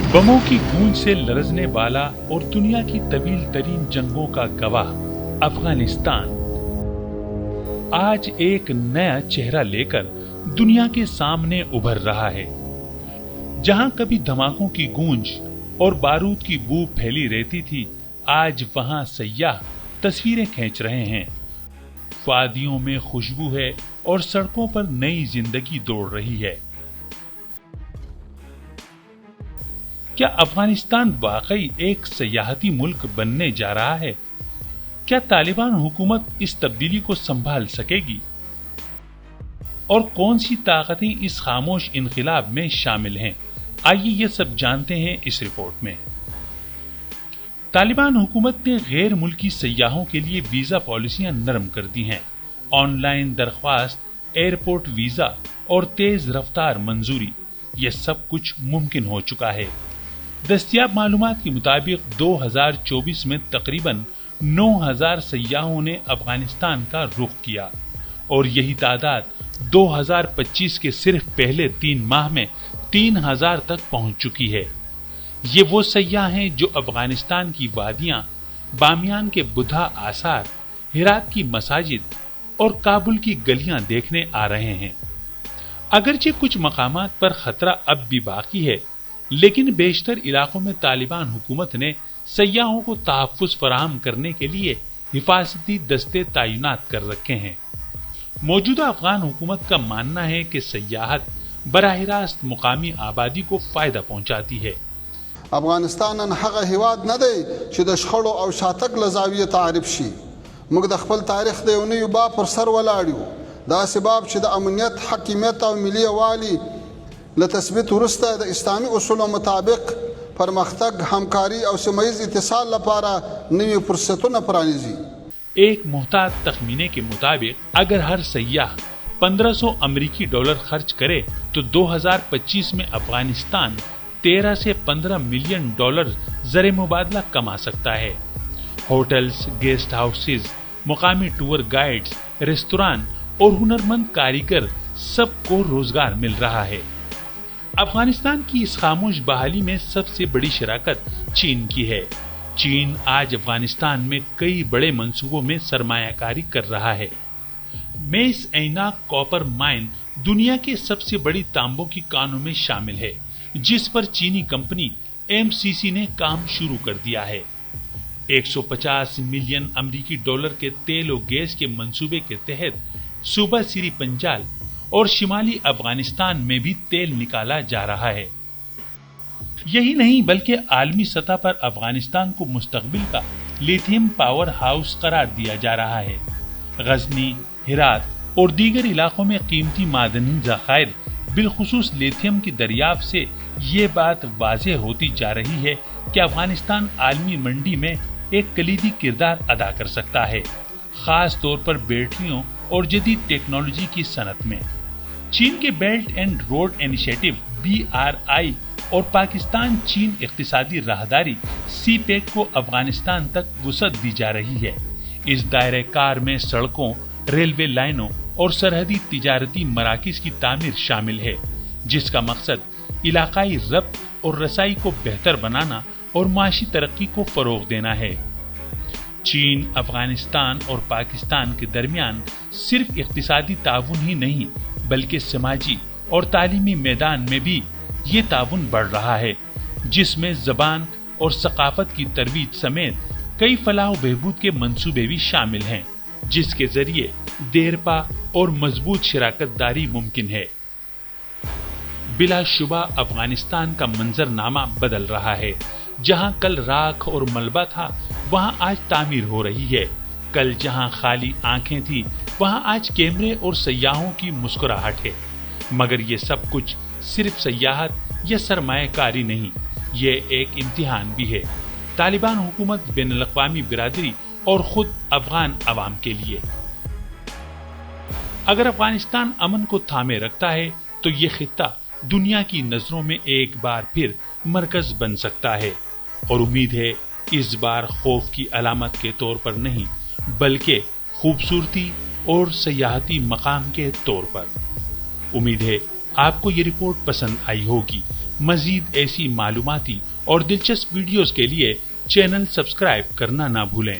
बमों की गूंज से लरजने वाला और दुनिया की तवील तरीन जंगों का गवाह अफगानिस्तान आज एक नया चेहरा लेकर दुनिया के सामने उभर रहा है। जहां कभी धमाकों की गूंज और बारूद की बू फैली रहती थी, आज वहां सयाह तस्वीरें खींच रहे हैं। वादियों में खुशबू है और सड़कों पर नई जिंदगी दौड़ रही है। क्या अफगानिस्तान वाकई एक सयाहती मुल्क बनने जा रहा है? क्या तालिबान हुकूमत इस तब्दीली को संभाल सकेगी? और कौन सी ताकतें इस खामोश इनकलाब में शामिल हैं? आइए ये सब जानते हैं इस रिपोर्ट में। तालिबान हुकूमत ने गैर मुल्की सयाहों के लिए वीजा पॉलिसियां नरम कर दी हैं। ऑनलाइन दरख्वास्त, एयरपोर्ट वीजा और तेज रफ्तार मंजूरी, ये सब कुछ मुमकिन हो चुका है। दस्तियाब मालूमात के मुताबिक 2024 में तकरीबन 9,000 सयाहों ने अफगानिस्तान का रुख किया और यही तादाद 2025 के सिर्फ पहले 3 माह में 3,000 तक पहुंच चुकी है। ये वो सयाह हैं जो अफगानिस्तान की वादियां, बामियान के बुद्धा आसार, हेरात की मसाजिद और काबुल की गलियां देखने आ रहे हैं। अगरचे कुछ मकामात पर खतरा अब भी बाकी है, लेकिन बेशतर इलाकों में तालिबान हुकूमत ने सयाहों को तहफ्फुज़ फराहम करने के लिए हिफाजती दस्ते तैनात कर रखे हैं। मौजूदा अफगान हुकूमत का मानना है कि सयाहत बराह रास्त मुकामी आबादी को फायदा पहुंचाती है। अफगानिस्तान हगा हिवाद न दे چې د شخړو او شاتګ له زاویې تعریف شي. موږ د خپل تاریخ د یو نوي باب پر سر ولاړ یو. دا سبب چې د امنیت، حاکمیت او ملي یووالي له تثبیت وروسته د اسلامي اصولو مطابق پرمختګ، همکاري او سیمه‌یز اتصال لپاره نوي فرصتونه پرانیزي. एक मुहतात तखमीने के मुताबिक अगर हर सयाह 1500 अमरीकी डॉलर खर्च करे तो 2025 में अफगानिस्तान 13 से 15 मिलियन डॉलर ज़र मुबादला कमा सकता है। होटल्स, गेस्ट हाउसेज, मुकामी टूर गाइड्स, रेस्तोरां और हुनरमंद कारीगर सबको रोजगार मिल रहा है। अफगानिस्तान की इस खामोश बहाली में सबसे बड़ी शराकत चीन की है। चीन आज अफगानिस्तान में कई बड़े मंसूबों में सरमायाकारी कर रहा है। मेस ऐनाक कॉपर माइन दुनिया के सबसे बड़ी तांबों की कानों में शामिल है, जिस पर चीनी कंपनी MCC ने काम शुरू कर दिया है। 150 मिलियन अमरीकी डॉलर के तेल और गैस के मंसूबे के तहत सूबा सिरी पंजाल और शिमाली अफगानिस्तान में भी तेल निकाला जा रहा है। यही नहीं बल्कि आलमी सतह पर अफगानिस्तान को मुस्तकबिल का लिथियम पावर हाउस करार दिया जा रहा है। गजनी, हेरात और दीगर इलाकों में कीमती मादनी ज़खायर, बिलखुसूस लिथियम की दरियाफ्त से ये बात वाज़ेह होती जा रही है कि अफगानिस्तान आलमी मंडी में एक कलीदी किरदार अदा कर सकता है, खास तौर पर बैटरियों और जदीद टेक्नोलॉजी की सनत में। चीन के belt and road initiative BRI और पाकिस्तान चीन इक्तिसादी राहदारी CPEC को अफगानिस्तान तक वुसअत दी जा रही है। इस दायरे कार में सड़कों, रेलवे लाइनों और सरहदी तिजारती मराकिज की तामीर शामिल है, जिसका मकसद इलाकाई रब्त और रसाई को बेहतर बनाना और माशी तरक्की को फरोग देना है। चीन, अफगानिस्तान और पाकिस्तान के दरमियान सिर्फ इक्तिसादी ताउन ही नहीं बल्कि समाजी और तालीमी मैदान में भी ये ताउन बढ़ रहा है, जिसमें ज़बान और सकाफत की तरवीज समेत कई फलाह बहबूद के मंसूबे भी शामिल हैं, जिसके जरिए देरपा और मजबूत शराकतदारी मुमकिन है। बिलाशुबा अफगानिस्तान का मंजरनामा बदल रहा है। जहां कल राख और मलबा था, वहां आज तामीर हो रही है। कल जहां खाली आंखें थी, वहां आज कैमरे और सयाहों की मुस्कुराहट है। मगर ये सब कुछ सिर्फ सयाहत या सरमायाकारी नहीं, ये एक इम्तिहान भी है तालिबान हुकूमत, बैनुल-अक़वामी बिरादरी और खुद अफगान अवाम के लिए। अगर अफगानिस्तान अमन को थामे रखता है तो ये खित्ता दुनिया की नजरों में एक बार फिर मरकज बन सकता है, और उम्मीद है इस बार खौफ की अलामत के तौर पर नहीं बल्कि खूबसूरती और सयाहती मकाम के तौर पर। उम्मीद है आपको ये रिपोर्ट पसंद आई होगी। مزید ایسی معلوماتی اور دلچسپ ویڈیوز کے لیے چینل سبسکرائب کرنا نہ بھولیں۔